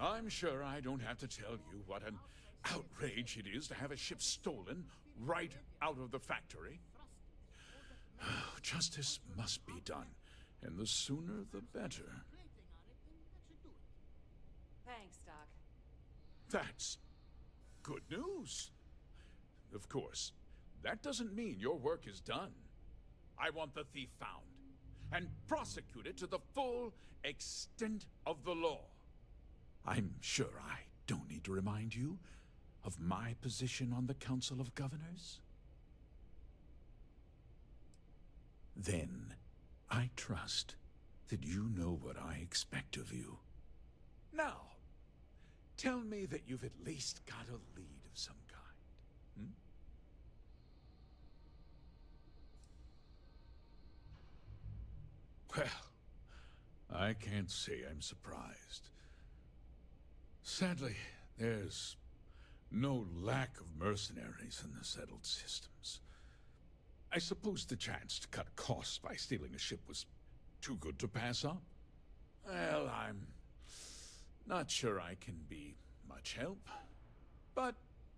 I'm sure I don't have to tell you what an outrage it is to have a ship stolen right out of the factory. Justice must be done, and the sooner the better. Thanks, Doc. That's good news. Of course, that doesn't mean your work is done. I want the thief found and prosecuted to the full extent of the law. I'm sure I don't need to remind you of my position on the Council of Governors. Then, I trust that you know what I expect of you. Now, tell me that you've at least got a lead of some kind. Well, I can't say I'm surprised. Sadly, there's no lack of mercenaries in the settled systems. I suppose the chance to cut costs by stealing a ship was too good to pass up. Well, I'm not sure I can be much help, but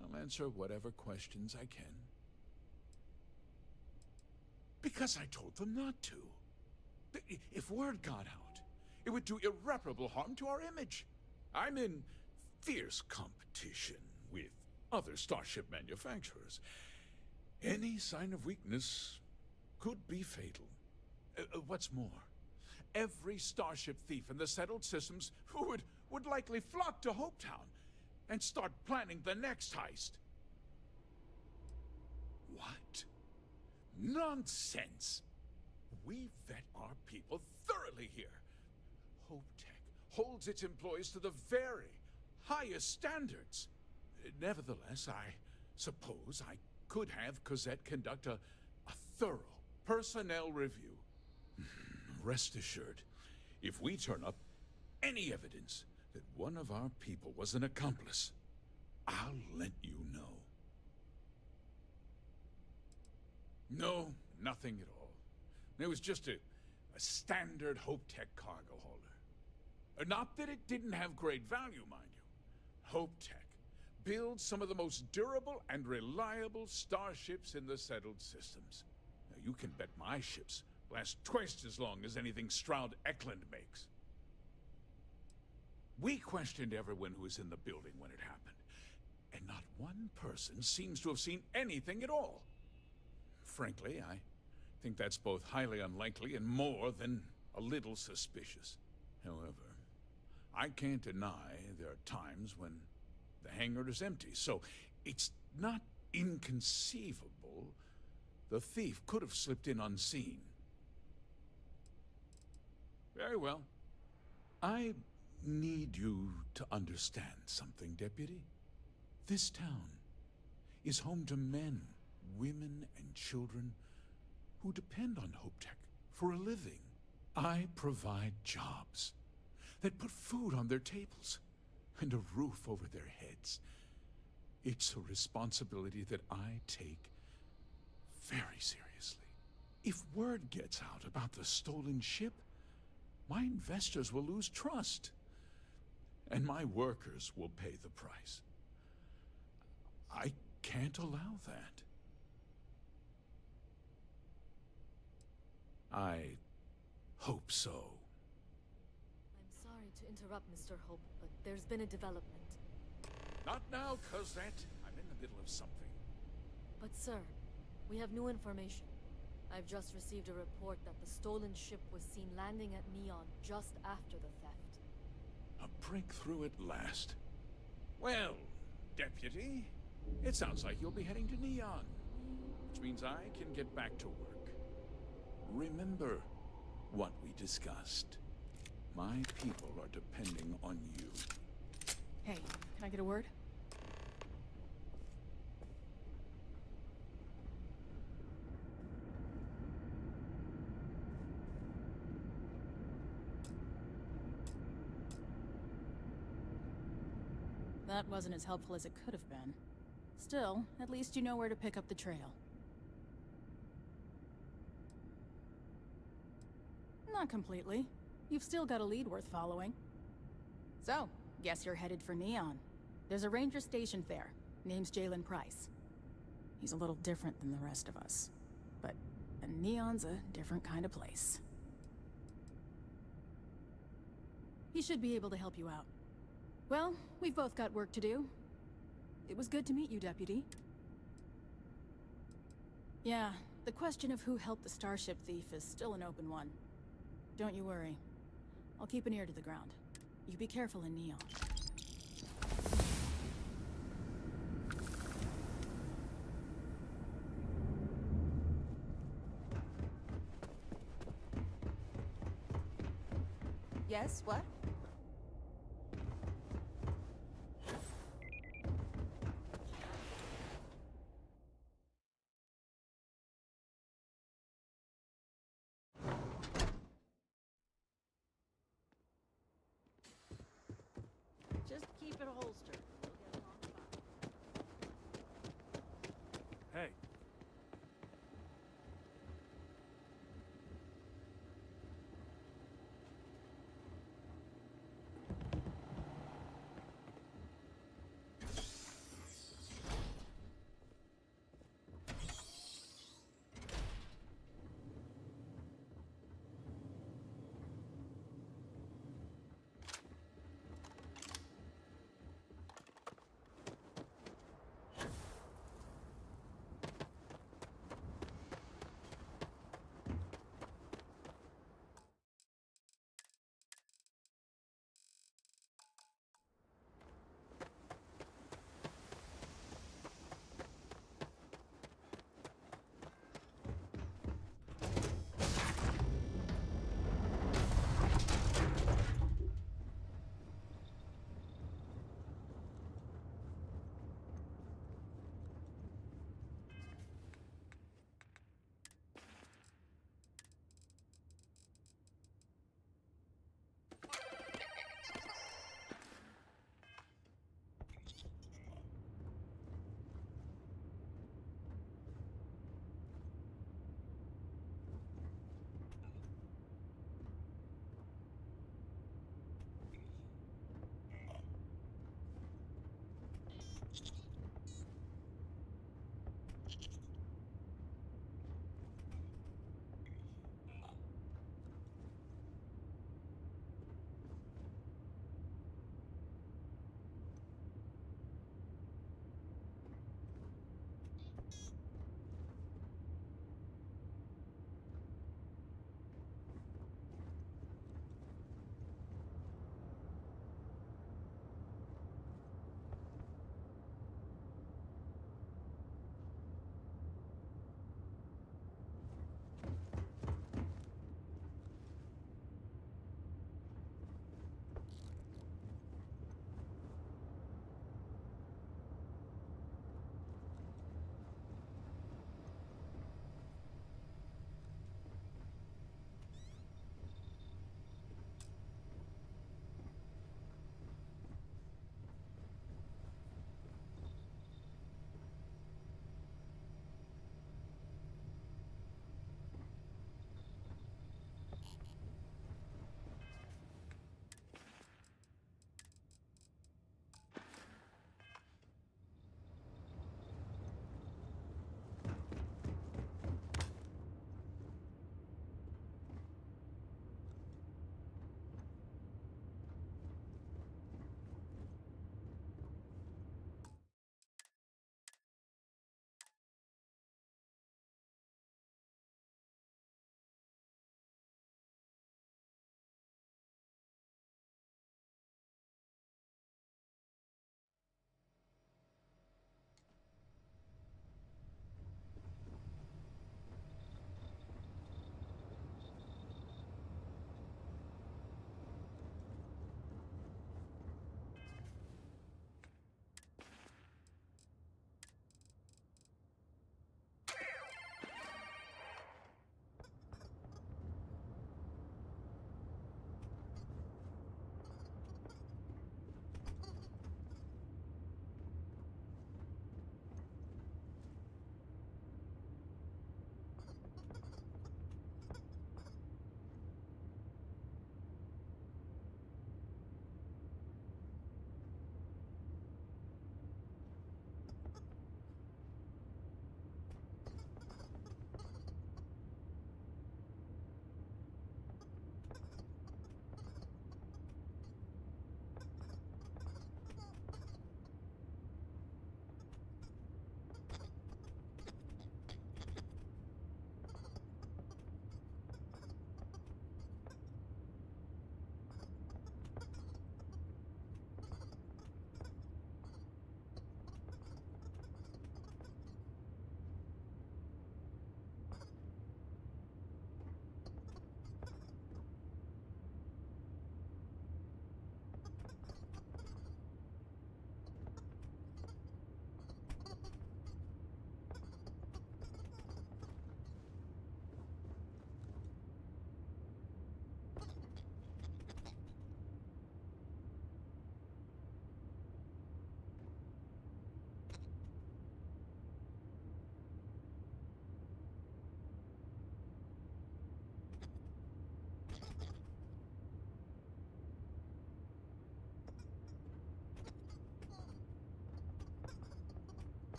I'll answer whatever questions I can. Because I told them not to. If word got out, it would do irreparable harm to our image. I'm in fierce competition with other starship manufacturers. Any sign of weakness could be fatal. What's more, every starship thief in the settled systems would likely flock to Hopetown and start planning the next heist. What? Nonsense! We vet our people thoroughly here. HopeTech holds its employees to the very highest standards. Nevertheless, I suppose I could have Cosette conduct a thorough personnel review. Rest assured, if we turn up any evidence that one of our people was an accomplice, I'll let you know. No, nothing at all. It was just a standard HopeTech cargo holder. Not that it didn't have great value, mind you. HopeTech builds some of the most durable and reliable starships in the settled systems. Now, you can bet my ships last twice as long as anything Stroud Eklund makes. We questioned everyone who was in the building when it happened, and not one person seems to have seen anything at all. Frankly, I think that's both highly unlikely and more than a little suspicious. However, I can't deny there are times when the hangar is empty, so it's not inconceivable the thief could have slipped in unseen. Very well. I need you to understand something, Deputy. This town is home to men, women, and children who depend on HopeTech for a living. I provide jobs that put food on their tables and a roof over their heads. It's a responsibility that I take very seriously. If word gets out about the stolen ship, my investors will lose trust, and my workers will pay the price. I can't allow that. I hope so. I'm sorry to interrupt, Mr. Hope, but there's been a development. Not now, Cosette. I'm in the middle of something. But sir, we have new information. I've just received a report that the stolen ship was seen landing at Neon just after the theft. A breakthrough at last. Well, Deputy, it sounds like you'll be heading to Neon, which means I can get back to work. Remember what we discussed. My people are depending on you. Hey, can I get a word? That wasn't as helpful as it could have been. Still, at least you know where to pick up the trail. Not completely. You've still got a lead worth following. So, Guess you're headed for Neon. There's a ranger stationed there. Name's Jalen Price. He's a little different than the rest of us. But Neon's a different kind of place. He should be able to help you out. Well, we've both got work to do. It was good to meet you, Deputy. Yeah, the question of who helped the Starship thief is still an open one. Don't you worry. I'll keep an ear to the ground. You be careful in Neon. Yes, what? Just keep it holstered. We'll get along fine. Hey.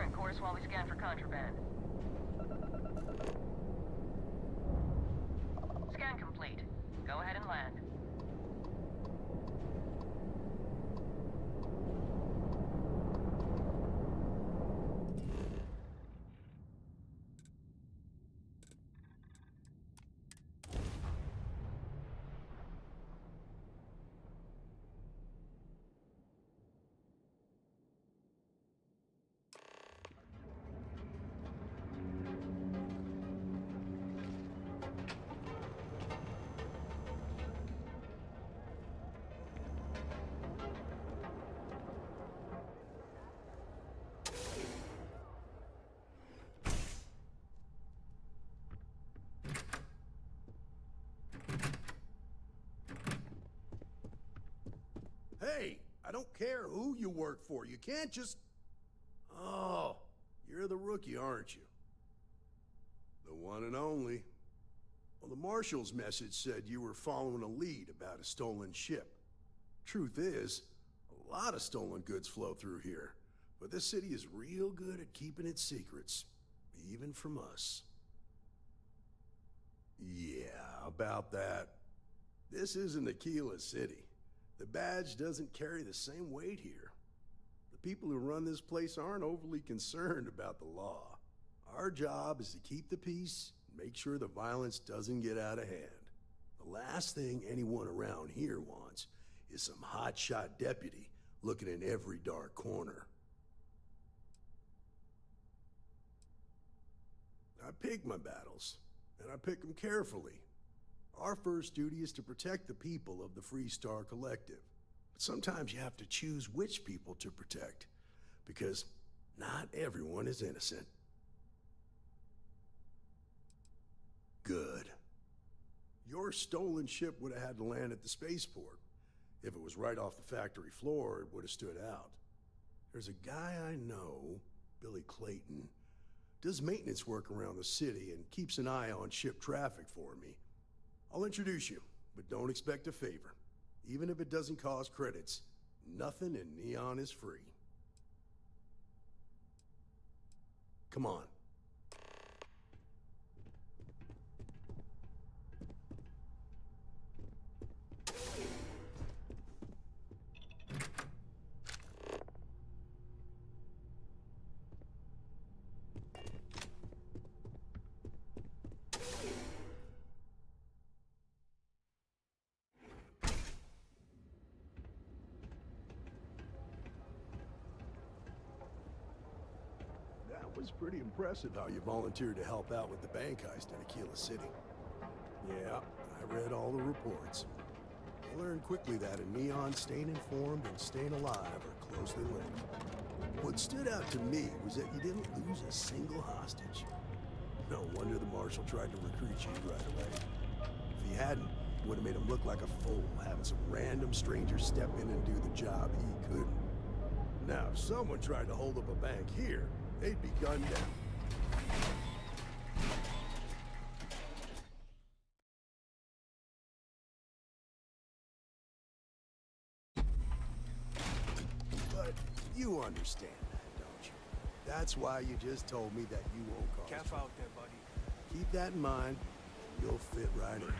current course while we scan for contraband. Scan complete. Go ahead and land. Hey, I don't care who you work for. You can't just... Oh, you're the rookie, aren't you? The one and only. Well, the Marshal's message said you were following a lead about a stolen ship. Truth is, a lot of stolen goods flow through here, but this city is real good at keeping its secrets, even from us. Yeah, about that. This isn't Aquila City. The badge doesn't carry the same weight here. The people who run this place aren't overly concerned about the law. Our job is to keep the peace and make sure the violence doesn't get out of hand. The last thing anyone around here wants is some hotshot deputy looking in every dark corner. I pick my battles, and I pick them carefully. Our first duty is to protect the people of the Freestar Collective. But sometimes you have to choose which people to protect, because not everyone is innocent. Good. Your stolen ship would have had to land at the spaceport. If it was right off the factory floor, it would have stood out. There's a guy I know, Billy Clayton, does maintenance work around the city and keeps an eye on ship traffic for me. I'll introduce you, but don't expect a favor. Even if it doesn't cost credits, nothing in Neon is free. Come on. That was pretty impressive how you volunteered to help out with the bank heist in Aquila City. Yeah, I read all the reports. I learned quickly that in Neon, staying informed and staying alive are closely linked. What stood out to me was that you didn't lose a single hostage. No wonder the Marshal tried to recruit you right away. If he hadn't, it would have made him look like a fool, having some random stranger step in and do the job he couldn't. Now, if someone tried to hold up a bank here, they'd be gunned down. But you understand that, don't you? That's why you just told me that you won't cause Camp trouble. out there, buddy. Keep that in mind, and you'll fit right in.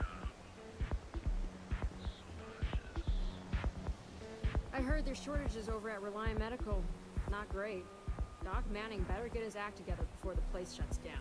I heard there's shortages over at Reliant Medical. Not great. Doc Manning better get his act together before the place shuts down.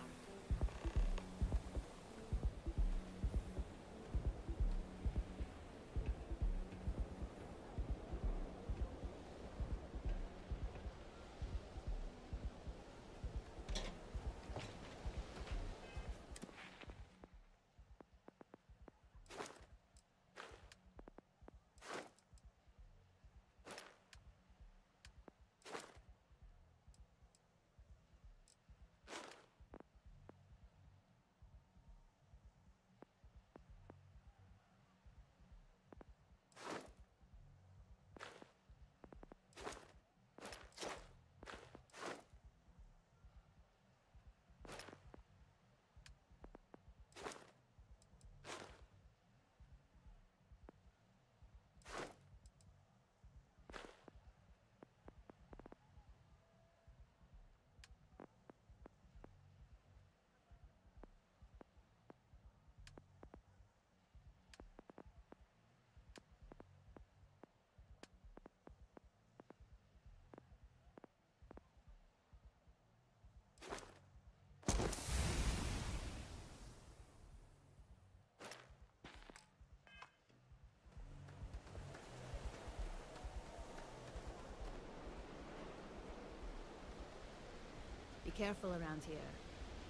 Be careful around here.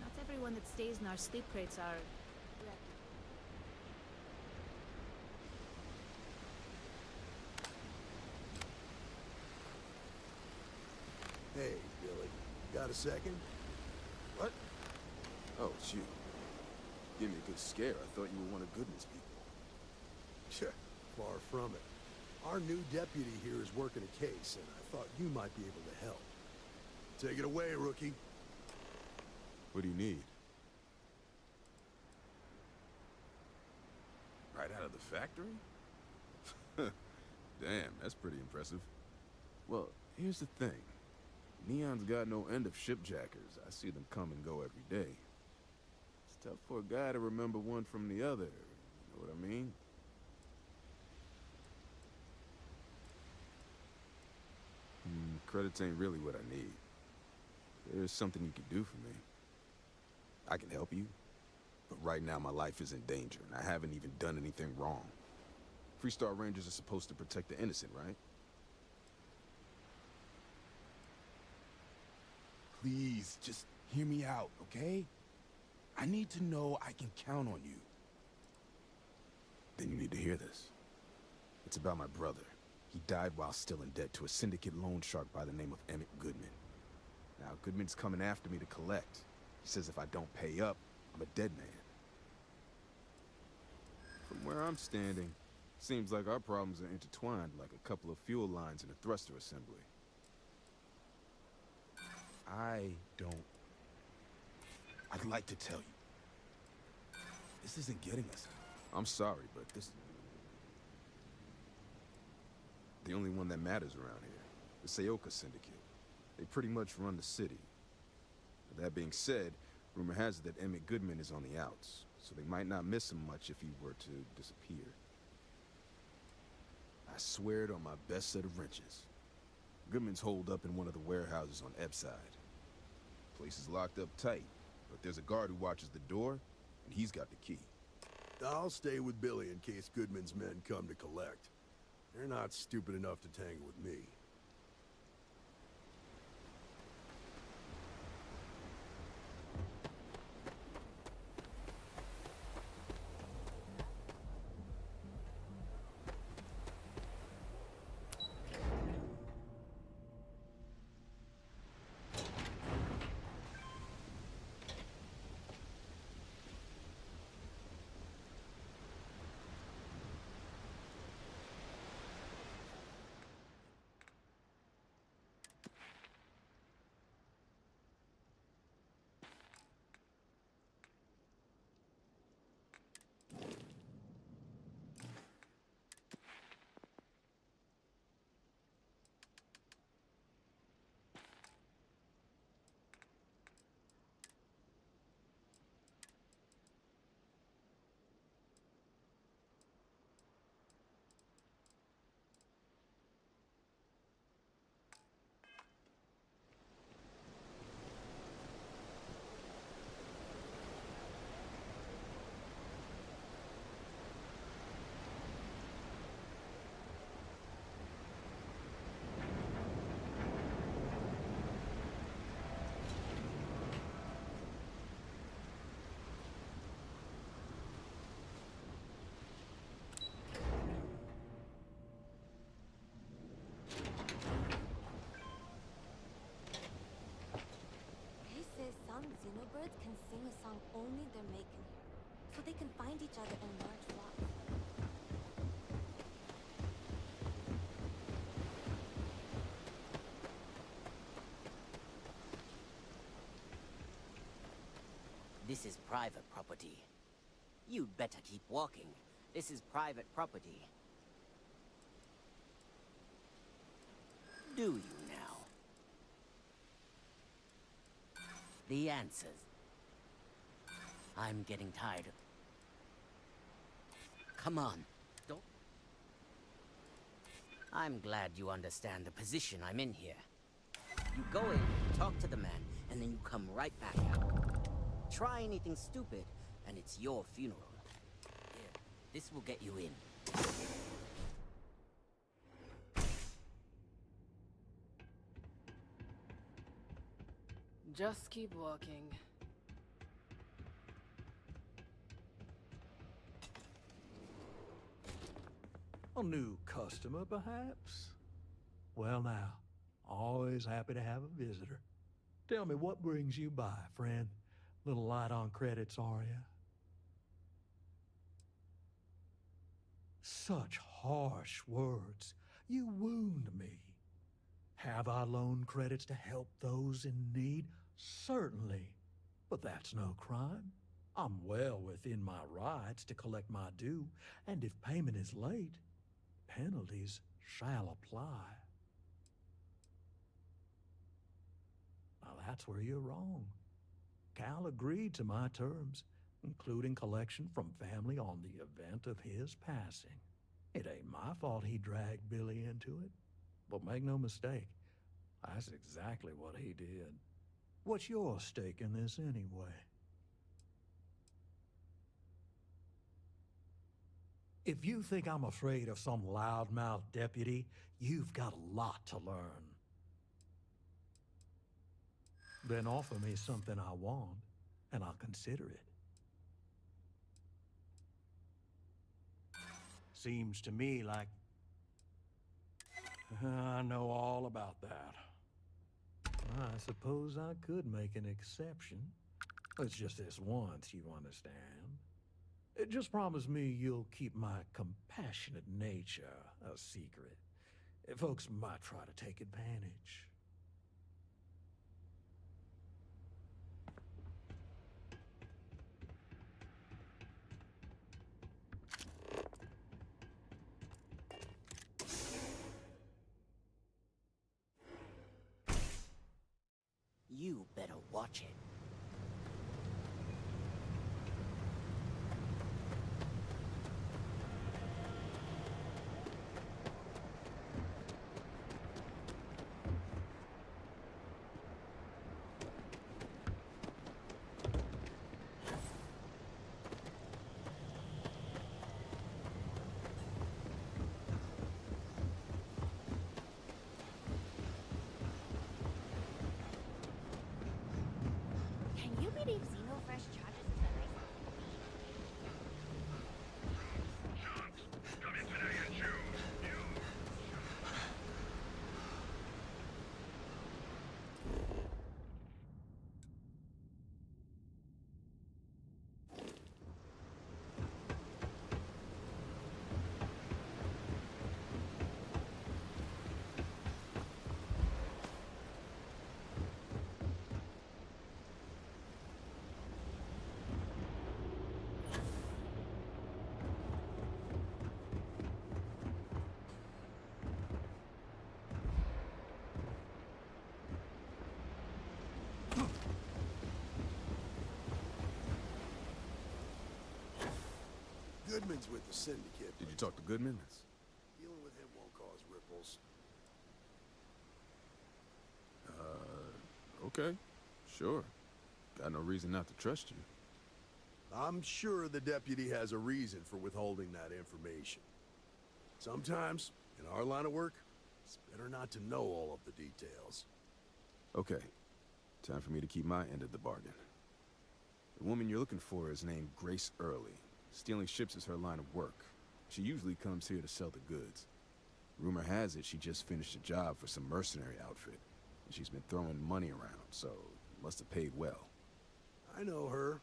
Not everyone that stays in our sleep crates are... Hey, Billy. Got a second? What? Oh, it's you. Give me a good scare. I thought you were one of Goodman's people. Tch, far from it. Our new deputy here is working a case, and I thought you might be able to help. Take it away, rookie. What do you need? Right out of the factory? Damn, that's pretty impressive. Well, here's the thing. Neon's got no end of shipjackers. I see them come and go every day. It's tough for a guy to remember one from the other. You know what I mean? Credits ain't really what I need. There's something you can do for me. I can help you, but right now my life is in danger, and I haven't even done anything wrong. Freestar Rangers are supposed to protect the innocent, right? Please, just hear me out, okay? I need to know I can count on you. Then you need to hear this. It's about my brother. He died while still in debt to a syndicate loan shark by the name of Emmett Goodman. Now, Goodman's coming after me to collect. He says if I don't pay up, I'm a dead man. From where I'm standing, seems like our problems are intertwined like a couple of fuel lines in a thruster assembly. I'd like to tell you. This isn't getting us. I'm sorry, but this... The only one that matters around here. The Seoka Syndicate. They pretty much run the city. That being said, rumor has it that Emmett Goodman is on the outs, so they might not miss him much if he were to disappear. I swear it on my best set of wrenches. Goodman's holed up in one of the warehouses on Ebside. Place is locked up tight, but there's a guard who watches the door, and he's got the key. I'll stay with Billy in case Goodman's men come to collect. They're not stupid enough to tangle with me. Some xenobirds can sing a song only they're making here, so they can find each other in large flocks. This is private property. You'd better keep walking. This is private property. Do you now? The answers. I'm getting tired of... Come on, don't... I'm glad you understand the position I'm in here. You go in, talk to the man, and then you come right back out. Try anything stupid, and it's your funeral. Here, this will get you in. Just keep walking. A new customer, perhaps? Well now, always happy to have a visitor. Tell me, what brings you by, friend? Little light on credits, are you? Such harsh words. You wound me. Have I loaned credits to help those in need? Certainly. But that's no crime. I'm well within my rights to collect my due, and if payment is late, penalties shall apply. Now that's where you're wrong. Cal agreed to my terms, including collection from family on the event of his passing. It ain't my fault he dragged Billy into it. But make no mistake, that's exactly what he did. What's your stake in this anyway? If you think I'm afraid of some loudmouth deputy, you've got a lot to learn. Then offer me something I want, and I'll consider it. Seems to me like I know all about that. I suppose I could make an exception. It's just this once, you understand. Just promise me you'll keep my compassionate nature a secret. Folks might try to take advantage. You better watch it. Can you believe Xenofresh charges us a nice... Goodman's with the syndicate. Did you talk to Goodman? Dealing with him won't cause ripples. Okay. Sure. Got no reason not to trust you. I'm sure the deputy has a reason for withholding that information. Sometimes, in our line of work, it's better not to know all of the details. Okay. Time for me to keep my end of the bargain. The woman you're looking for is named Grace Early. Stealing ships is her line of work. She usually comes here to sell the goods. Rumor has it she just finished a job for some mercenary outfit, and she's been throwing money around, so must have paid well. I know her.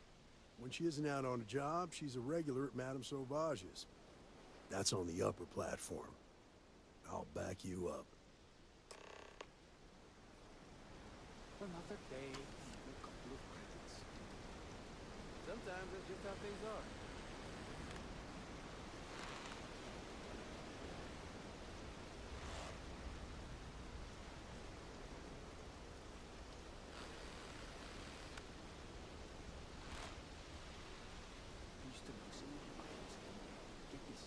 When she isn't out on a job, she's a regular at Madame Sauvage's. That's on the upper platform. I'll back you up. Another day, and a couple of credits. Sometimes that's just how things are. Used to know some of the girls. Get this.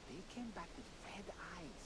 They came back with red eyes.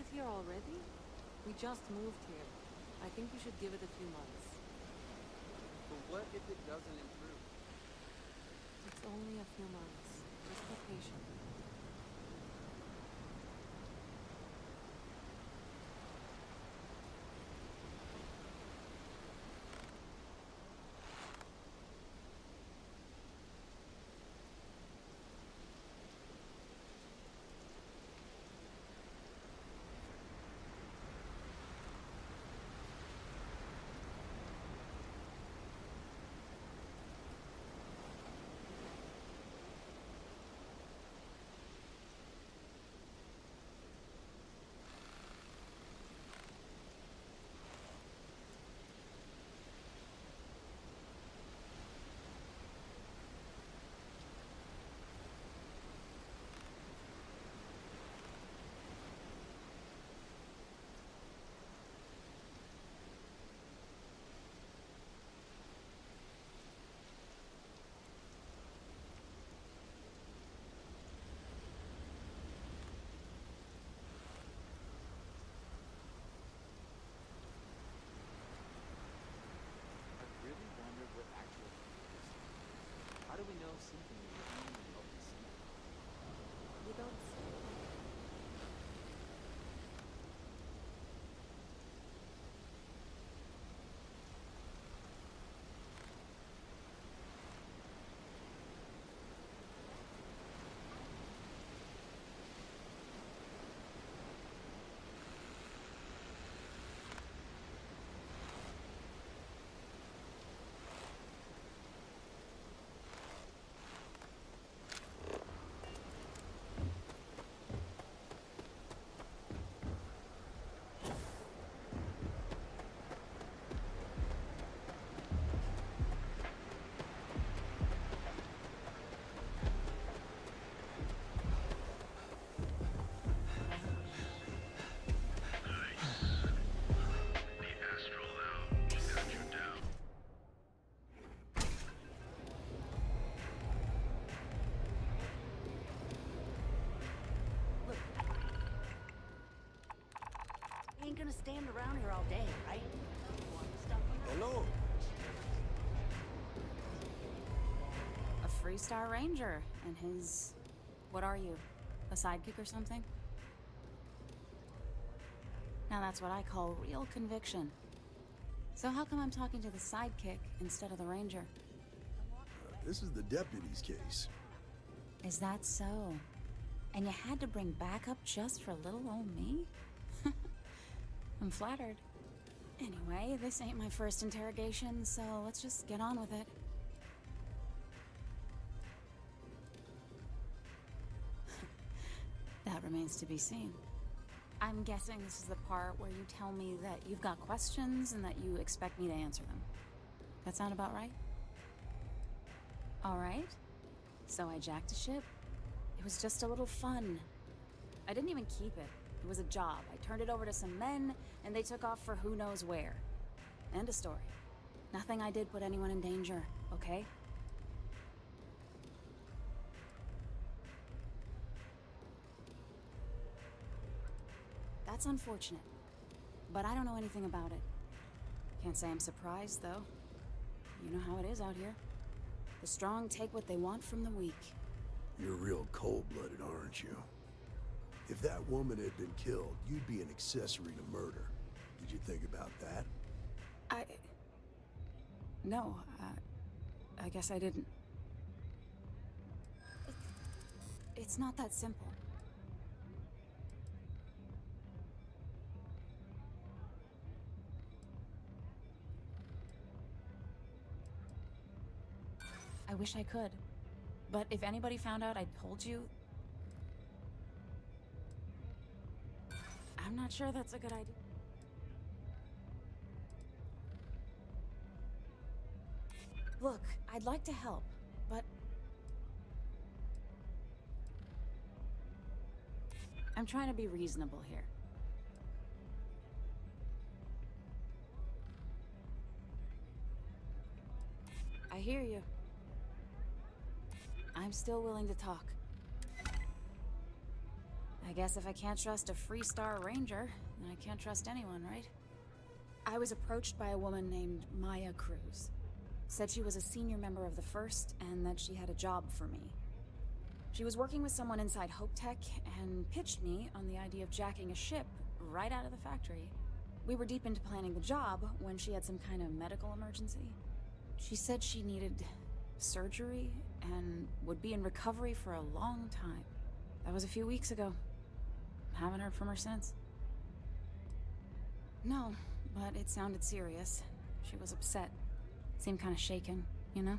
live here already? We just moved here. I think we should give it a few months. But what if it doesn't improve? It's only a few months. Just be patient. I really wonder what actual is. How do we know something is wrong in what we see? You don't say. Ain't gonna stand around here all day, right? Hello. A Freestar Ranger and his... What are you? A sidekick or something? Now that's what I call real conviction. So how come I'm talking to the sidekick instead of the ranger? This is the deputy's case. Is that so? And you had to bring backup just for little old me? I'm flattered. Anyway, this ain't my first interrogation, so let's just get on with it. That remains to be seen. I'm guessing this is the part where you tell me that you've got questions and that you expect me to answer them. That sound about right? All right. So I jacked a ship. It was just a little fun. I didn't even keep it. It was a job. I turned it over to some men, and they took off for who knows where. End of story. Nothing I did put anyone in danger, okay? That's unfortunate. But I don't know anything about it. Can't say I'm surprised, though. You know how it is out here. The strong take what they want from the weak. You're real cold-blooded, aren't you? If that woman had been killed, you'd be an accessory to murder. Did you think about that? No, I guess I didn't. It's not that simple. I wish I could. But if anybody found out I told you... I'm not sure that's a good idea. Look, I'd like to help, but... I'm trying to be reasonable here. I hear you. I'm still willing to talk. I guess if I can't trust a Freestar Ranger, then I can't trust anyone, right? I was approached by a woman named Maya Cruz. Said she was a senior member of the First and that she had a job for me. She was working with someone inside Hope Tech and pitched me on the idea of jacking a ship right out of the factory. We were deep into planning the job when she had some kind of medical emergency. She said she needed surgery and would be in recovery for a long time. That was a few weeks ago. Haven't heard from her since. No, but it sounded serious. She was upset. Seemed kind of shaken, you know?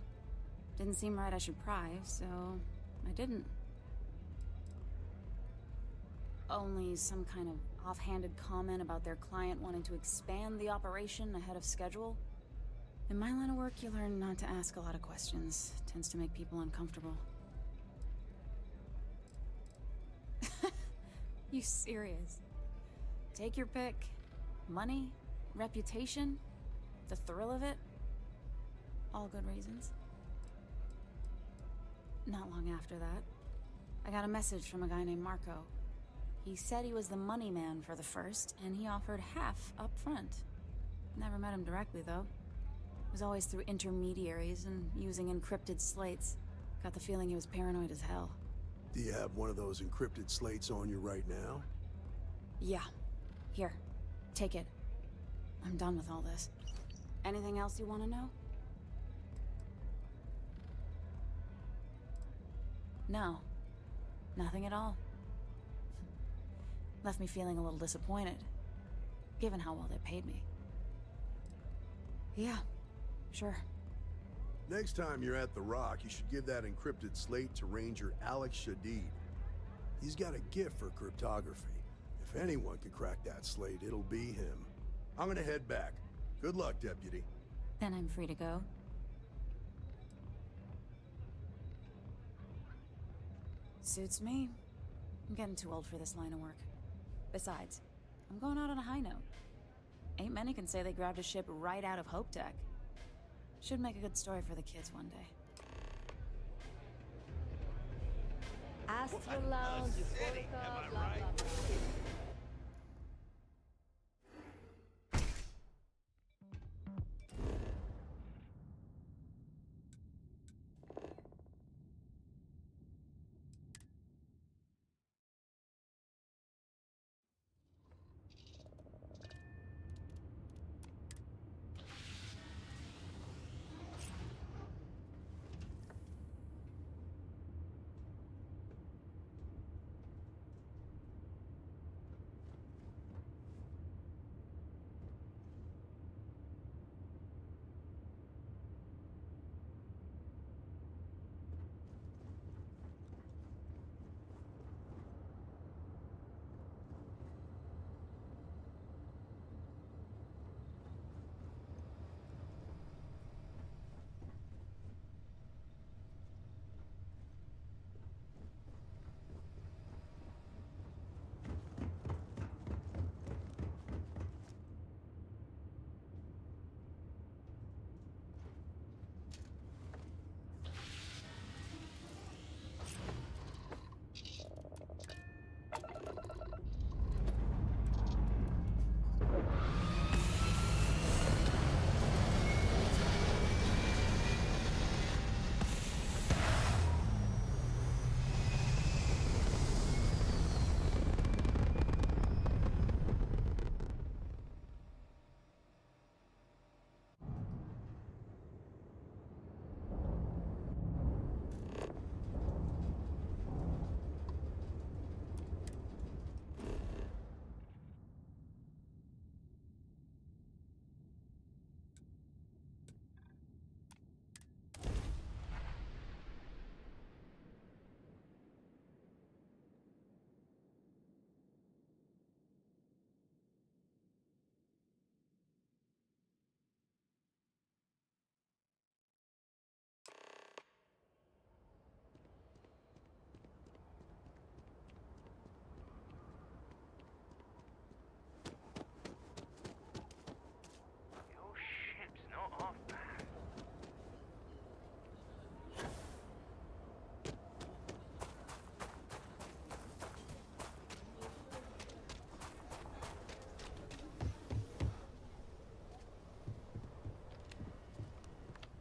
Didn't seem right I should pry, so I didn't. Only some kind of offhanded comment about their client wanting to expand the operation ahead of schedule. In my line of work, you learn not to ask a lot of questions. Tends to make people uncomfortable. You serious? Take your pick. Money, reputation, the thrill of it. All good reasons. Not long after that, I got a message from a guy named Marco. He said he was the money man for the First, and he offered half up front. Never met him directly, though. It was always through intermediaries and using encrypted slates. Got the feeling he was paranoid as hell. Do you have one of those encrypted slates on you right now? Yeah. Here. Take it. I'm done with all this. Anything else you want to know? No. Nothing at all. Left me feeling a little disappointed, given how well they paid me. Yeah, sure. Next time you're at the Rock, you should give that encrypted slate to Ranger Alex Shadid. He's got a gift for cryptography. If anyone can crack that slate, it'll be him. I'm gonna head back. Good luck, Deputy. Then I'm free to go. Suits me. I'm getting too old for this line of work. Besides, I'm going out on a high note. Ain't many can say they grabbed a ship right out of Hope Tech. Should make a good story for the kids one day. Astro Lounge, Euphoria, blah, blah, blah.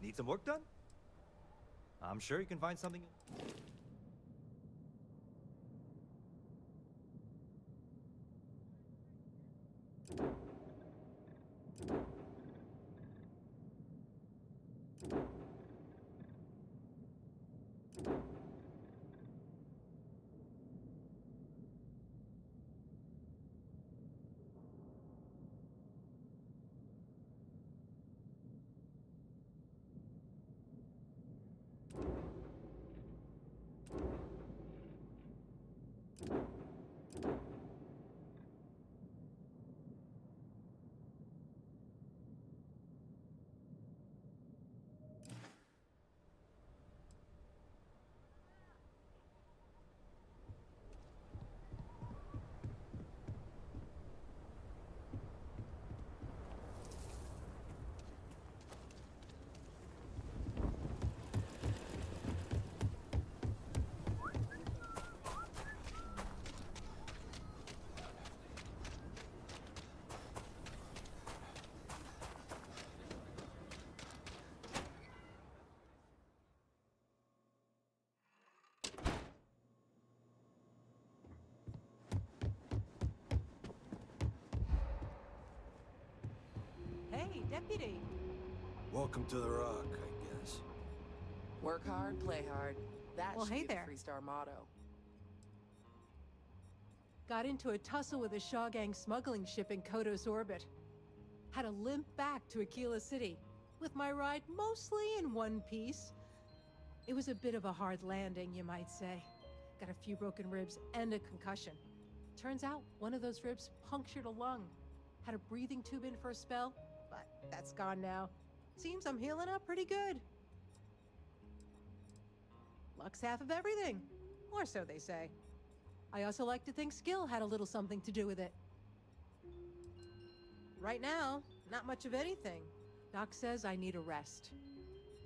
Need some work done? I'm sure you can find something. Hey, deputy. Welcome to the Rock, I guess. Work hard, play hard. That Well, should hey be the there. three-star motto. Got into a tussle with a Shaw Gang smuggling ship in Kodos orbit. Had to limp back to Aquila City, with my ride mostly in one piece. It was a bit of a hard landing, you might say. Got a few broken ribs and a concussion. Turns out one of those ribs punctured a lung. Had a breathing tube in for a spell, but that's gone now. Seems I'm healing up pretty good. Luck's half of everything, or so they say. I also like to think skill had a little something to do with it. Right now, not much of anything. Doc says I need a rest.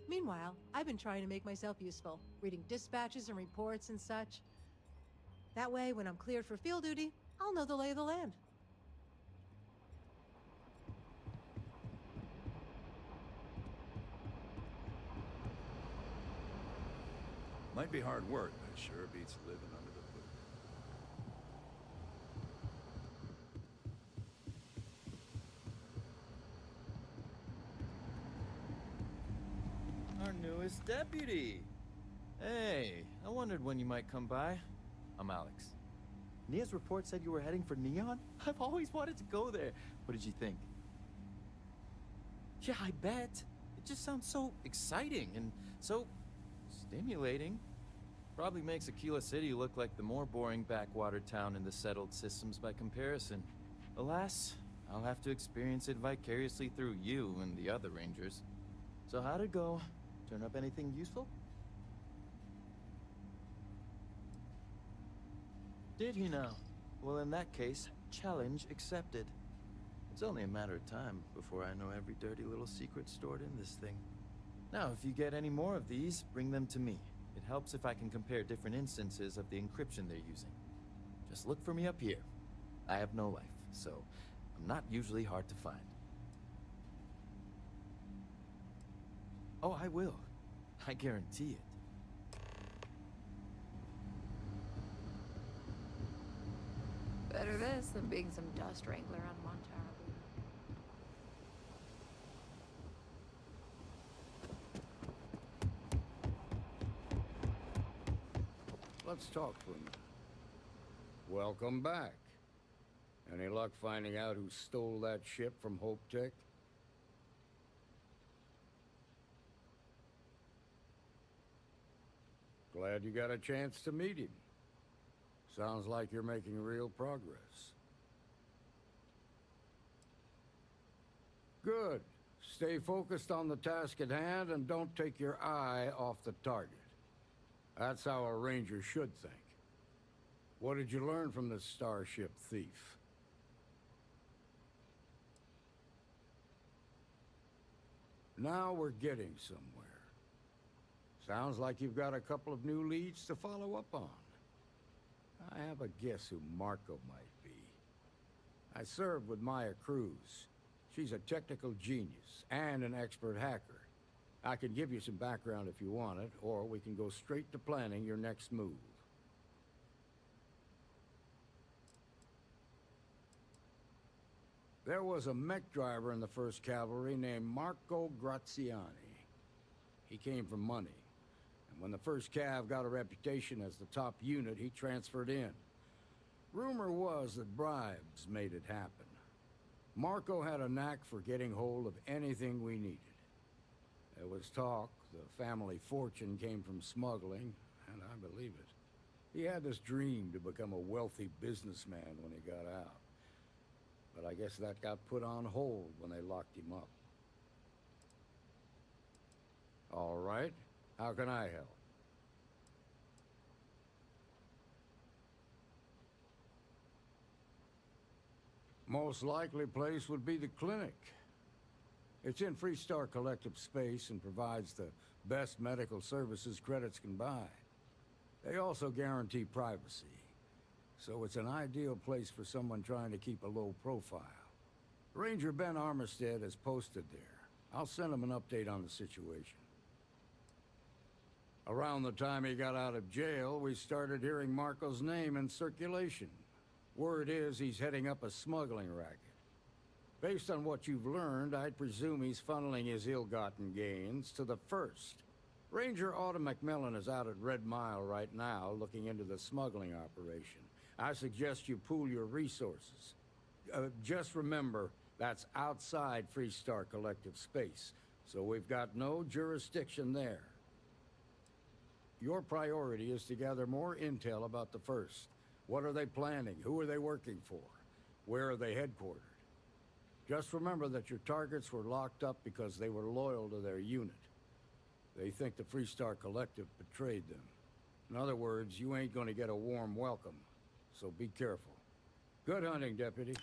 Meanwhile, I've been trying to make myself useful, reading dispatches and reports and such. That way, when I'm cleared for field duty, I'll know the lay of the land. Might be hard work, but it sure beats living under the boot. Our newest deputy. Hey, I wondered when you might come by. I'm Alex. Nia's report said you were heading for Neon? I've always wanted to go there. What did you think? Yeah, I bet. It just sounds so exciting and so stimulating. Probably makes Aquila City look like the more boring backwater town in the settled systems by comparison. Alas, I'll have to experience it vicariously through you and the other rangers. So how'd it go? Turn up anything useful? Did he now? Well, in that case, challenge accepted. It's only a matter of time before I know every dirty little secret stored in this thing. Now, if you get any more of these, bring them to me. It helps if I can compare different instances of the encryption they're using. Just look for me up here. I have no life, so I'm not usually hard to find. Oh, I will. I guarantee it. Better this than being some dust wrangler on Montara. Let's talk for a minute. Welcome back. Any luck finding out who stole that ship from Hope Tech? Glad you got a chance to meet him. Sounds like you're making real progress. Good. Stay focused on the task at hand and don't take your eye off the target. That's how a ranger should think. What did you learn from this starship thief? Now we're getting somewhere. Sounds like you've got a couple of new leads to follow up on. I have a guess who Marco might be. I served with Maya Cruz. She's a technical genius and an expert hacker. I can give you some background if you want it, or we can go straight to planning your next move. There was a mech driver in the 1st Cavalry named Marco Graziani. He came from money, and when the 1st Cav got a reputation as the top unit, he transferred in. Rumor was that bribes made it happen. Marco had a knack for getting hold of anything we needed. There was talk the family fortune came from smuggling, and I believe it. He had this dream to become a wealthy businessman when he got out. But I guess that got put on hold when they locked him up. All right, how can I help? Most likely place would be the clinic. It's in Freestar Collective space and provides the best medical services credits can buy. They also guarantee privacy, so it's an ideal place for someone trying to keep a low profile. Ranger Ben Armistead is posted there. I'll send him an update on the situation. Around the time he got out of jail, we started hearing Marco's name in circulation. Word is he's heading up a smuggling racket. Based on what you've learned, I'd presume he's funneling his ill-gotten gains to the 1st. Ranger Autumn McMillan is out at Red Mile right now, looking into the smuggling operation. I suggest you pool your resources. Just remember, that's outside Freestar Collective space, so we've got no jurisdiction there. Your priority is to gather more intel about the 1st. What are they planning? Who are they working for? Where are they headquartered? Just remember that your targets were locked up because they were loyal to their unit. They think the Freestar Collective betrayed them. In other words, you ain't gonna get a warm welcome, so be careful. Good hunting, Deputy.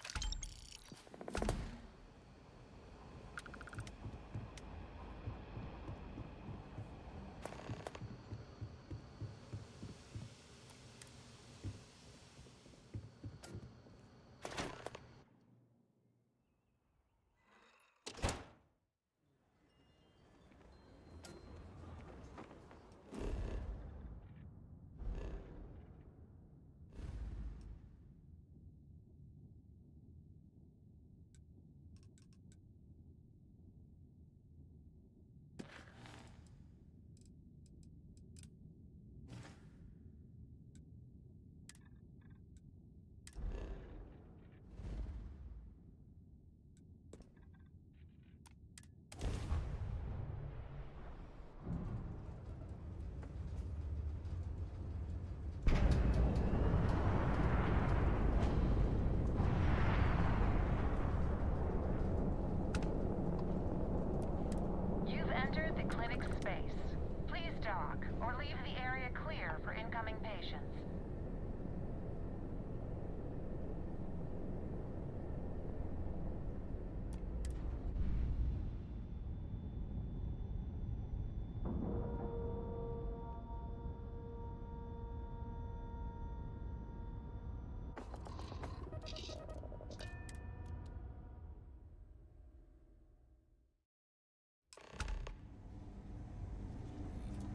You've entered the clinic's space. Please dock, or leave the area clear for incoming patients.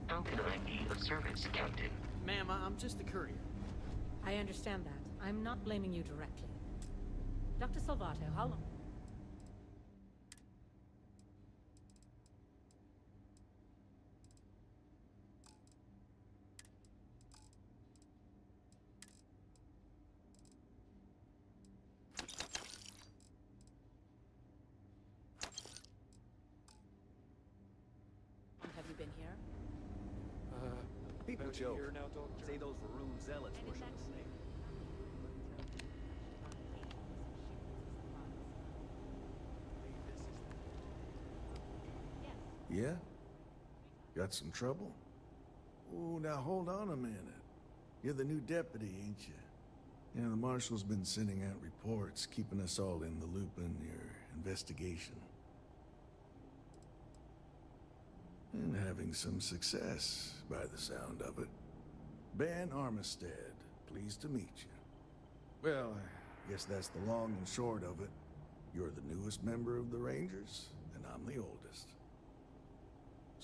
How can I be of service, Captain? Ma'am, I'm just a courier. I understand that. I'm not blaming you directly. Dr. Salvato, how long? Have you been here? People joke. Say those Varun zealots worship the snake. Yeah? Got some trouble? Oh, now hold on a minute. You're the new deputy, ain't you? Yeah, the marshal's been sending out reports, keeping us all in the loop in your investigation. And having some success, by the sound of it. Ben Armistead, pleased to meet you. Well, I guess that's the long and short of it. You're the newest member of the Rangers, and I'm the oldest.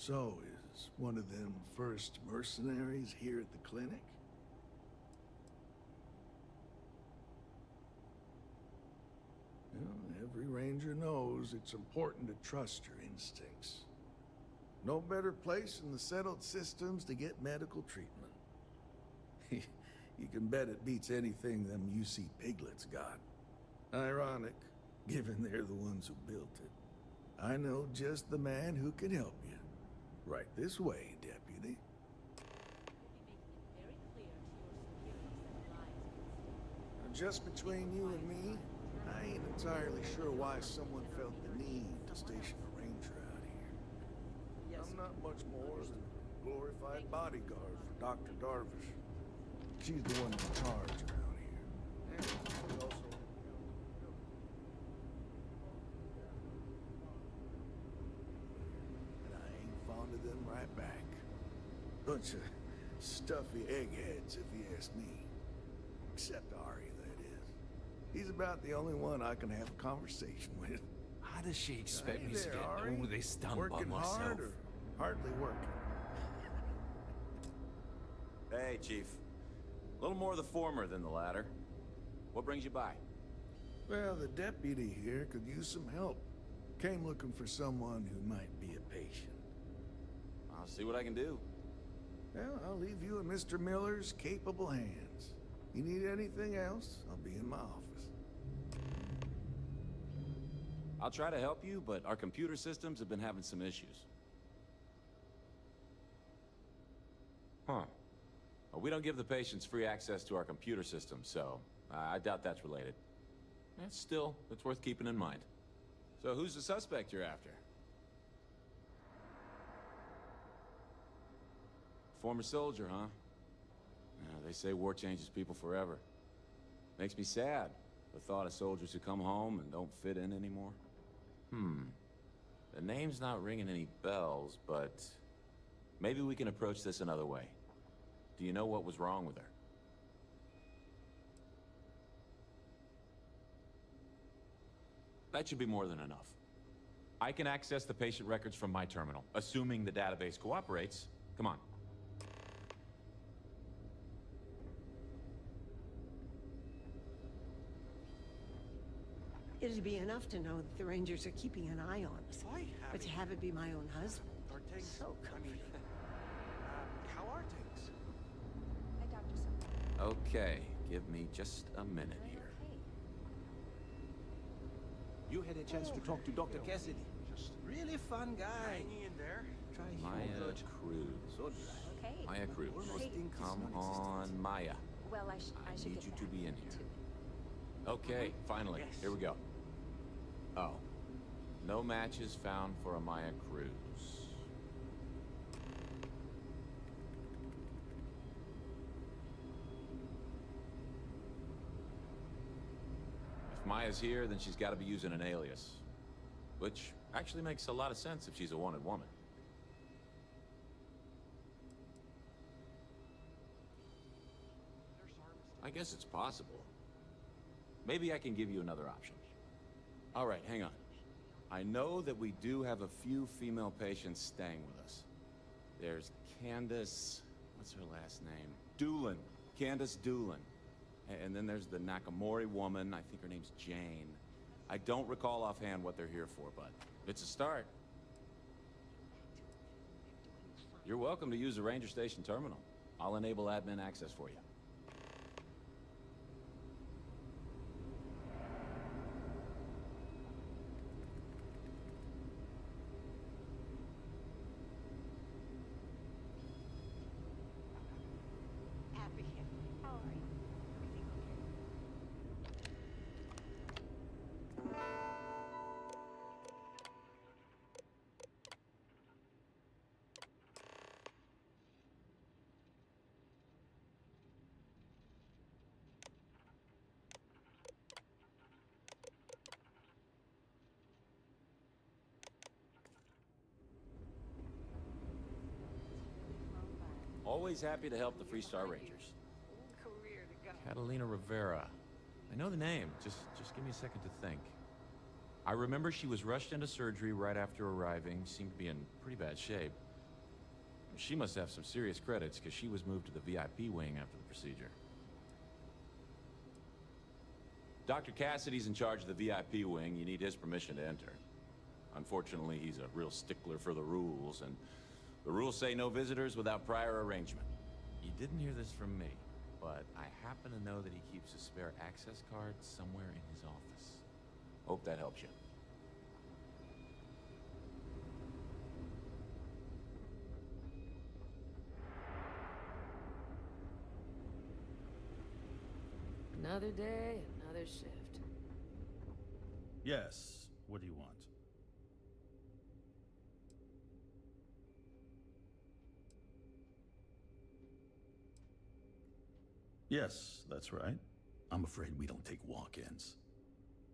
So, is one of them first mercenaries here at the clinic? Well, every ranger knows it's important to trust your instincts. No better place in the settled systems to get medical treatment. You can bet it beats anything them UC piglets got. Ironic, given they're the ones who built it. I know just the man who can help you. Right this way, Deputy. Now, just between you and me, I ain't entirely sure why someone felt the need to station a ranger out here. I'm not much more than a glorified bodyguard for Dr. Darvish. She's the one in charge around here. And we also... And I ain't fond of them right back. Bunch of stuffy eggheads, if you ask me. Except Ari, that is. He's about the only one I can have a conversation with. How does she expect Hey me to there, get Ari. over this stunt by Working myself? hard or hardly working? Hey, Chief. A little more the former than the latter. What brings you by? Well, the deputy here could use some help. Came looking for someone who might be a patient. I'll see what I can do. Well, I'll leave you in Mr. Miller's capable hands. You need anything else, I'll be in my office. I'll try to help you, but our computer systems have been having some issues. Huh. Well, we don't give the patients free access to our computer system, so I doubt that's related. Still, it's worth keeping in mind. So who's the suspect you're after? Former soldier, huh? Yeah, they say war changes people forever. Makes me sad, the thought of soldiers who come home and don't fit in anymore. The name's not ringing any bells, but maybe we can approach this another way. Do you know what was wrong with her? That should be more than enough. I can access the patient records from my terminal, assuming the database cooperates. Come on. It'd be enough to know that the Rangers are keeping an eye on us. But to have it be my own husband, so comforting. How are things? Okay, give me just a minute here. You had a chance to talk to Dr. Cassidy. Just really fun guy. Hanging in there. Try Maya Cruz. Maya Cruz. Come on, Maya. Well, I should need get you back to be in here. to it. Okay, finally. Here we go. Oh. No matches found for a Maya Cruz. If Maya's here, then she's got to be using an alias. Which actually makes a lot of sense if she's a wanted woman. I guess it's possible. Maybe I can give you another option. All right, hang on. I know that we do have a few female patients staying with us. There's Candace... what's her last name? Doolin. Candace Doolin. And then there's the Nakamori woman. I think her name's Jane. I don't recall offhand what they're here for, but it's a start. You're welcome to use the Ranger Station terminal. I'll enable admin access for you. Always happy to help the Freestar Rangers. Catalina Rivera. I know the name. Just give me a second to think. I remember she was rushed into surgery right after arriving. Seemed to be in pretty bad shape. She must have some serious credits, because she was moved to the VIP wing after the procedure. Dr. Cassidy's in charge of the VIP wing. You need his permission to enter. Unfortunately, he's a real stickler for the rules, and the rules say no visitors without prior arrangement. You didn't hear this from me, but I happen to know that he keeps a spare access card somewhere in his office. Hope that helps you. Another day, another shift. Yes, what do you want? Yes, that's right. I'm afraid we don't take walk-ins.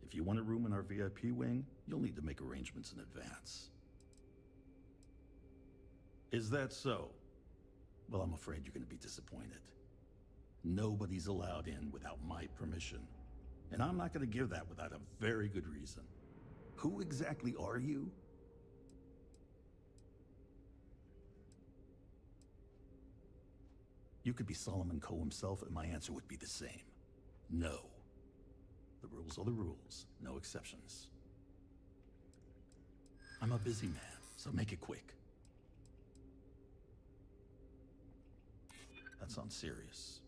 If you want a room in our VIP wing, you'll need to make arrangements in advance. Is that so? Well, I'm afraid you're going to be disappointed. Nobody's allowed in without my permission. And I'm not going to give that without a very good reason. Who exactly are you? You could be Solomon Coe himself, and my answer would be the same. No. The rules are the rules, no exceptions. I'm a busy man, so make it quick. That sounds serious.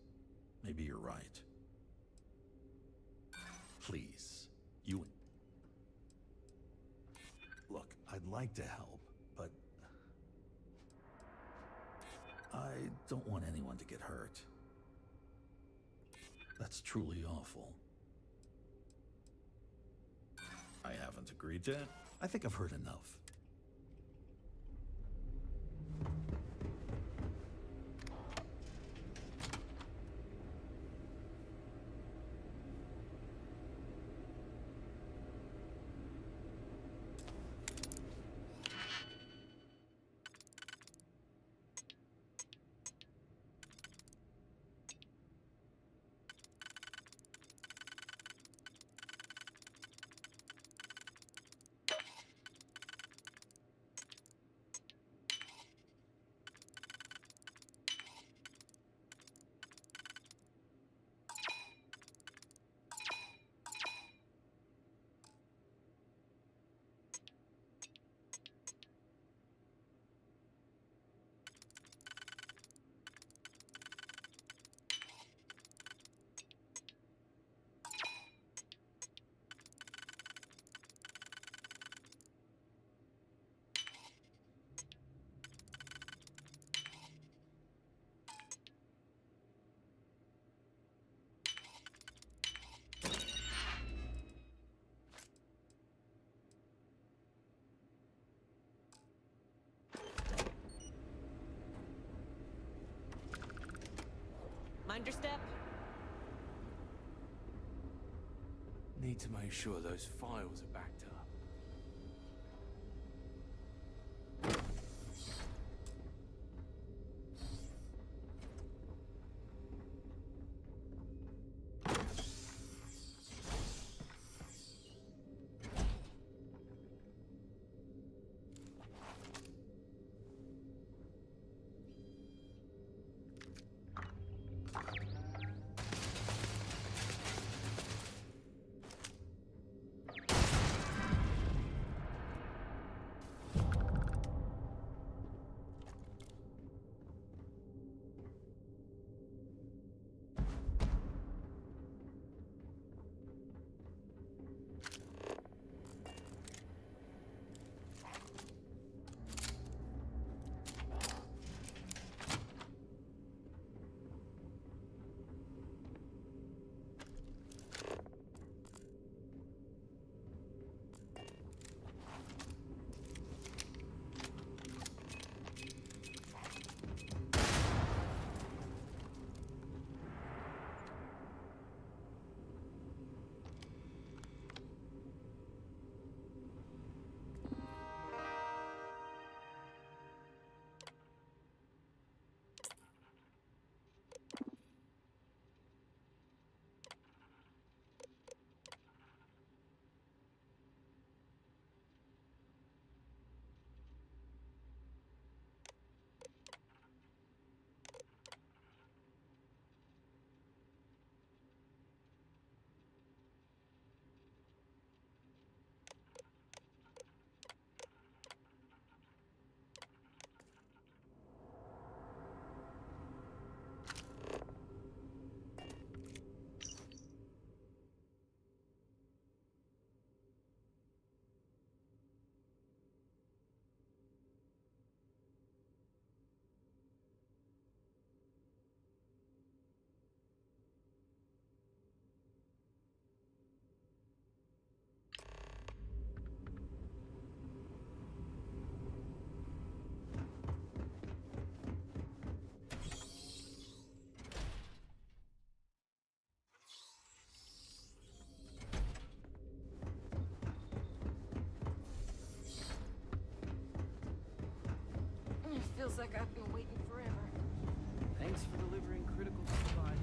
Maybe you're right. Please, you... Look, I'd like to help, but... I don't want anyone to get hurt. That's truly awful. I haven't agreed yet. I think I've heard enough. Mind your step. Need to make sure those files are backed up. Feels like I've been waiting forever. Thanks for delivering critical supplies.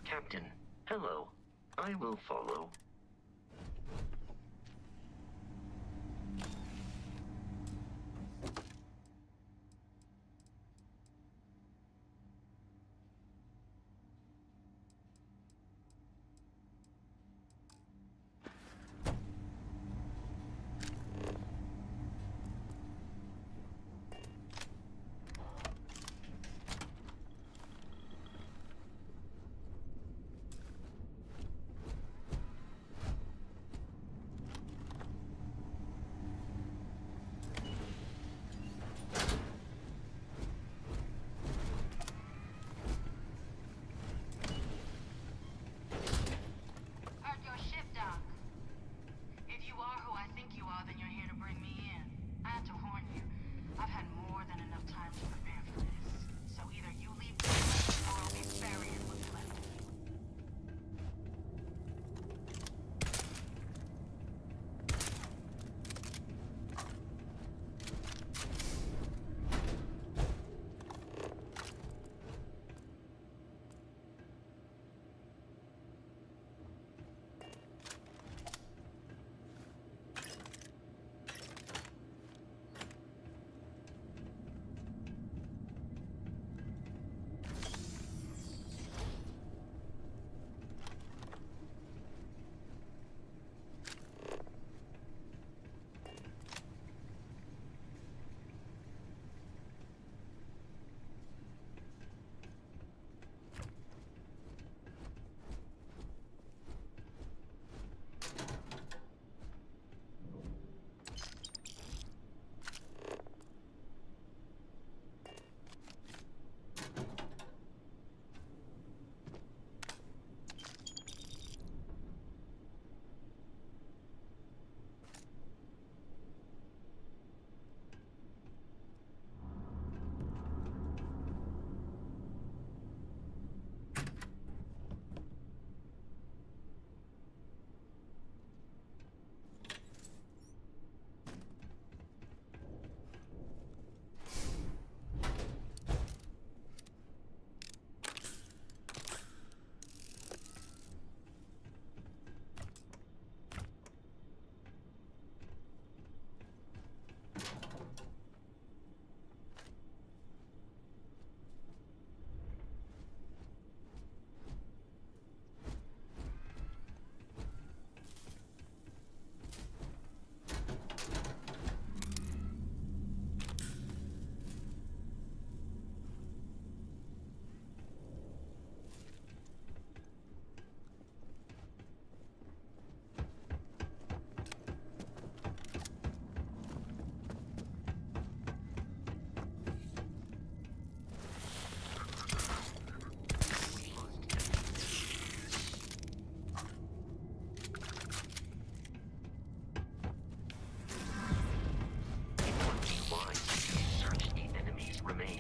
Captain, hello. I will follow.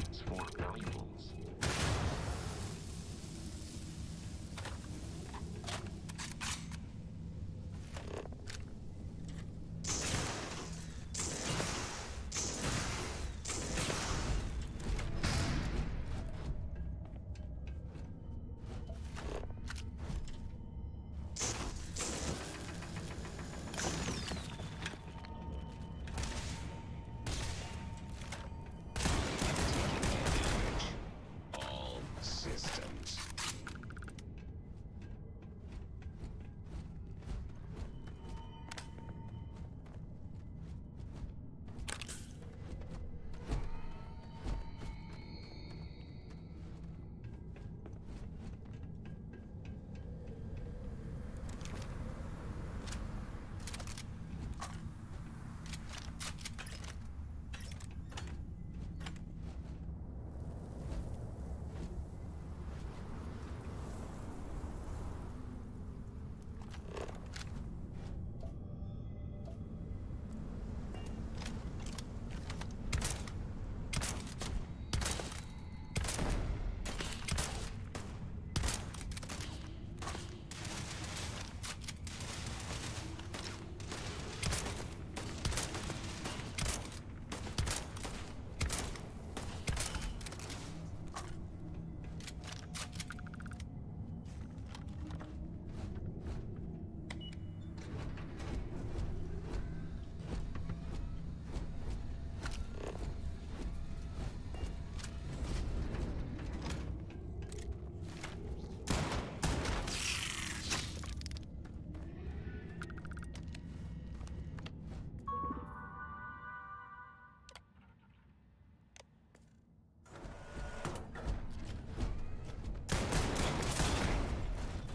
locations for valuables. All systems.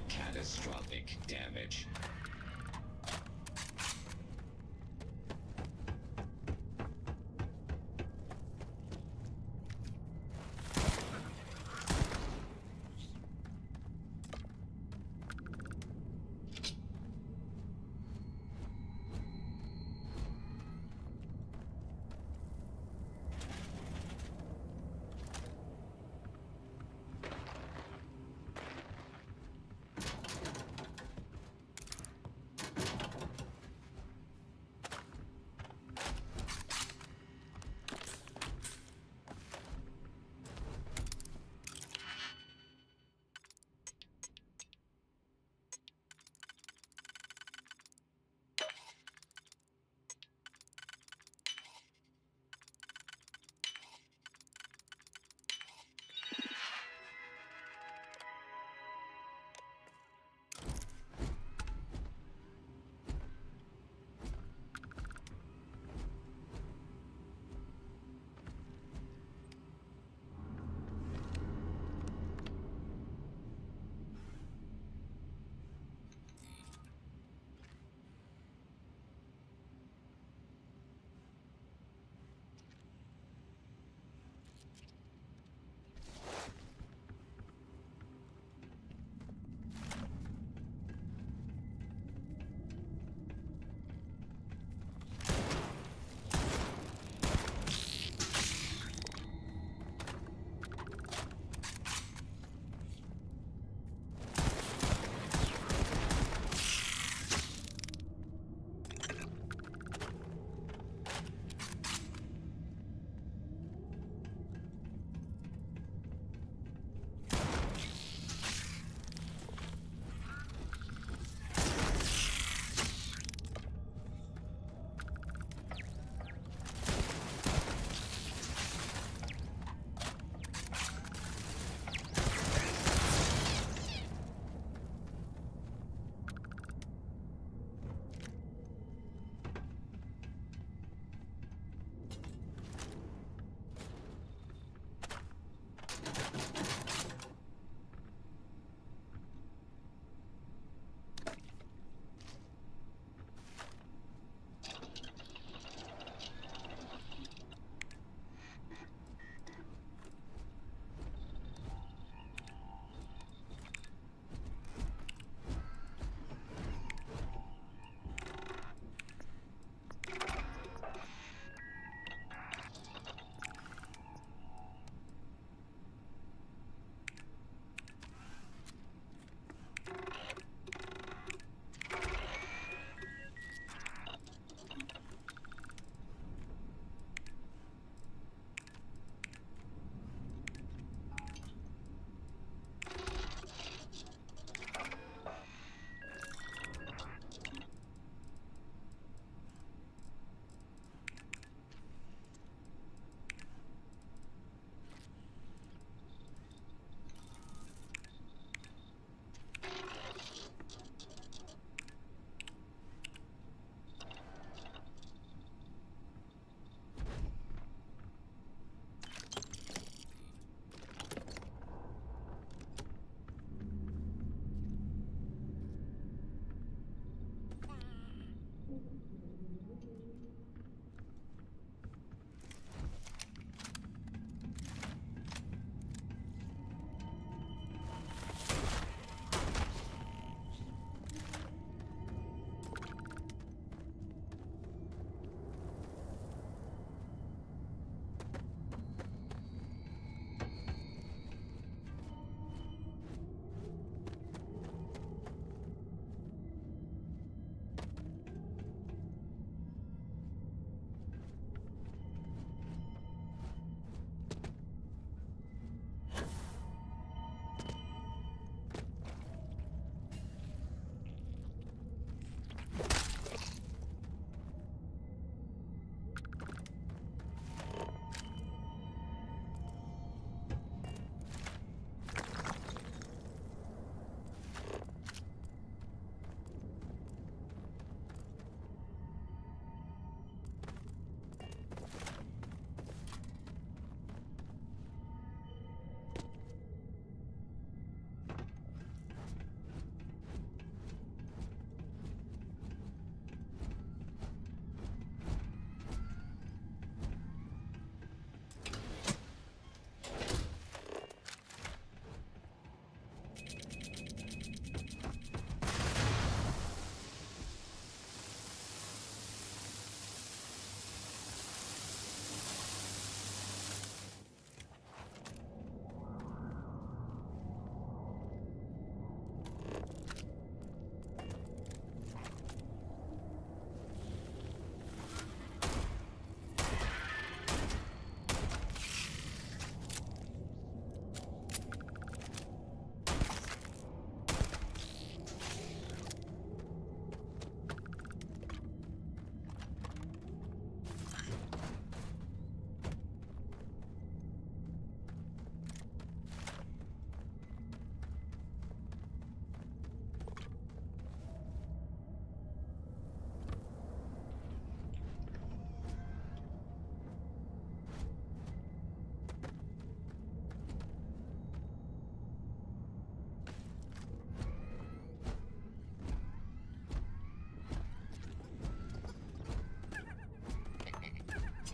Catastrophic damage.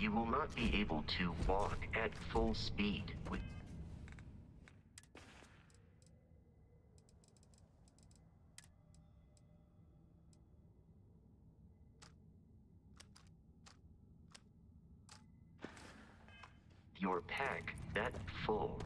You will not be able to walk at full speed with... your pack that full.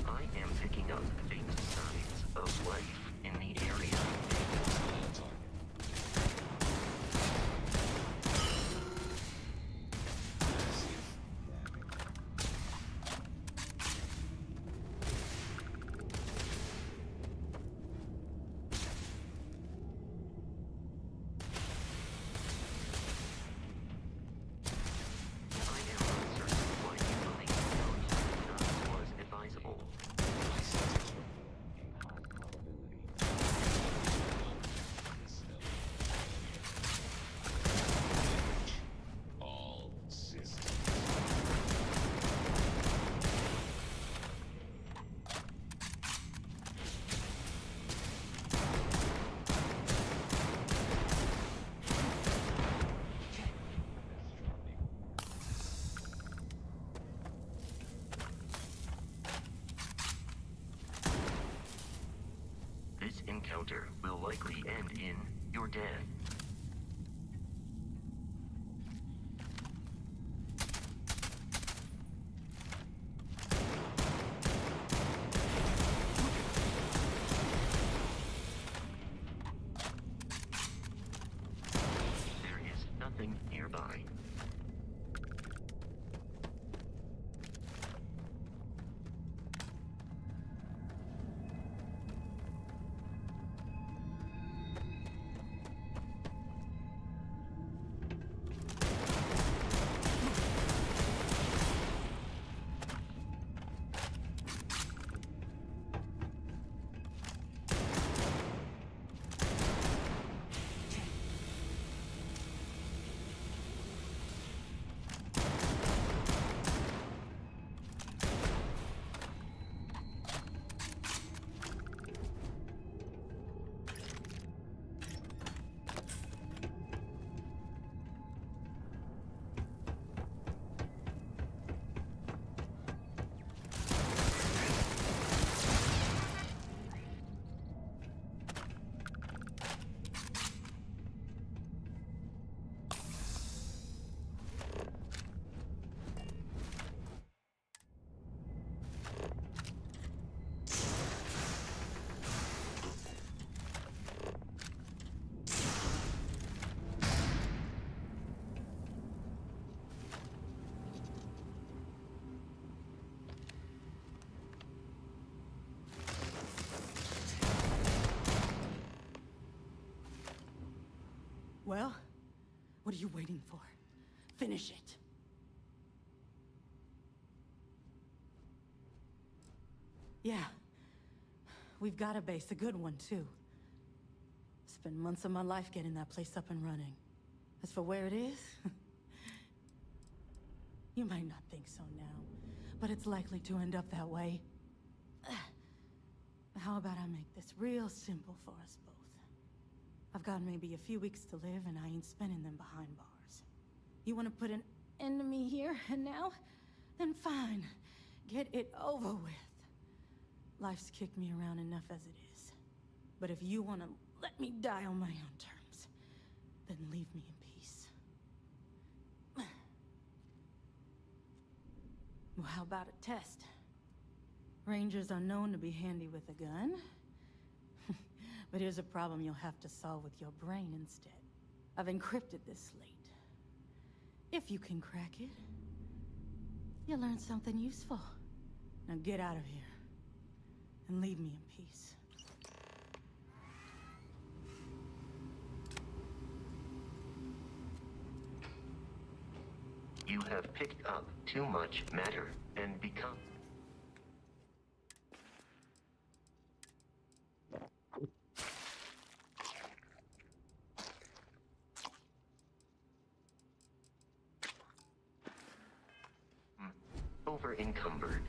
I am picking up faint signs of life in the area. All systems. This encounter will likely end in your death. There is nothing nearby. Well, what are you waiting for? Finish it. Yeah. We've got a base, a good one, too. Spent months of my life getting that place up and running. As for where it is, you might not think so now, but it's likely to end up that way. How about I make this real simple for us both? I've got maybe a few weeks to live, and I ain't spending them behind bars. You want to put an end to me here and now? Then fine. Get it over with. Life's kicked me around enough as it is. But if you want to let me die on my own terms, then leave me in peace. Well, how about a test? Rangers are known to be handy with a gun. But here's a problem you'll have to solve with your brain instead. I've encrypted this slate. If you can crack it, you'll learn something useful. Now get out of here, and leave me in peace. You have picked up too much matter and become... over-encumbered.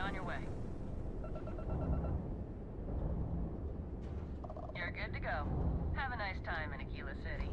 on your way. You're good to go. Have a nice time in Aquila City.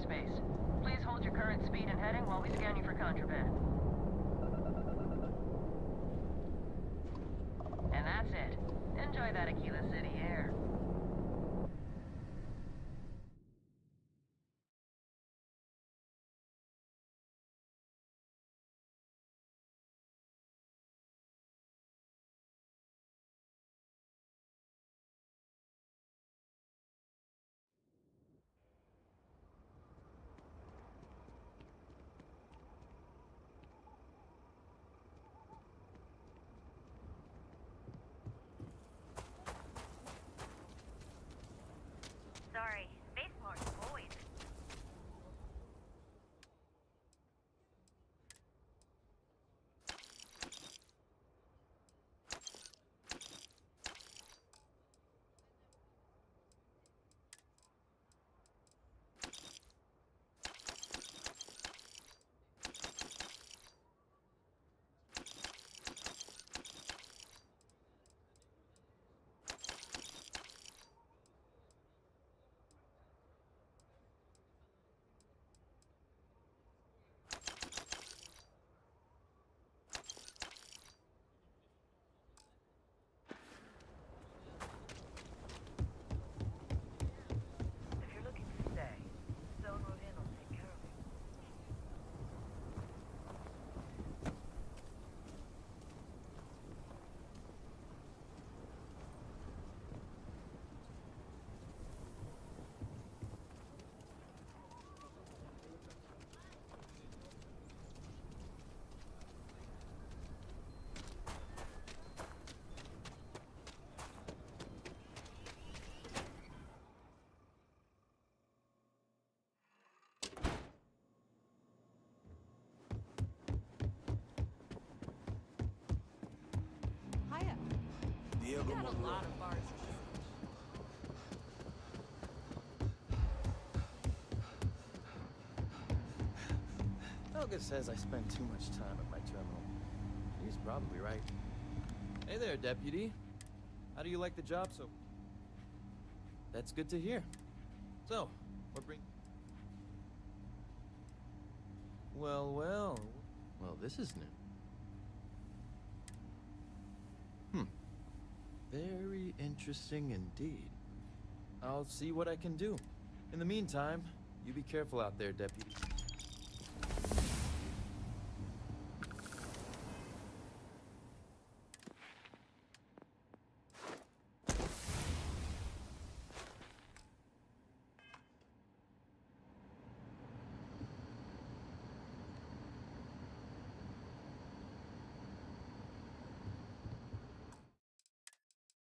Space. Please hold your current speed and heading while we scan you for contraband. And that's it. Enjoy that Aquila City air. Sorry, spaceport's void. If you're looking to stay, Stone Road Inn will take care of you. Hiya. Diego We got a Monroe. lot of bars. Helga says I spend too much time at my terminal. He's probably right. Hey there, Deputy. How do you like the job so... That's good to hear. So, what bring... Well, well... Well, this is new. Very interesting indeed. I'll see what I can do. In the meantime, you be careful out there, Deputy.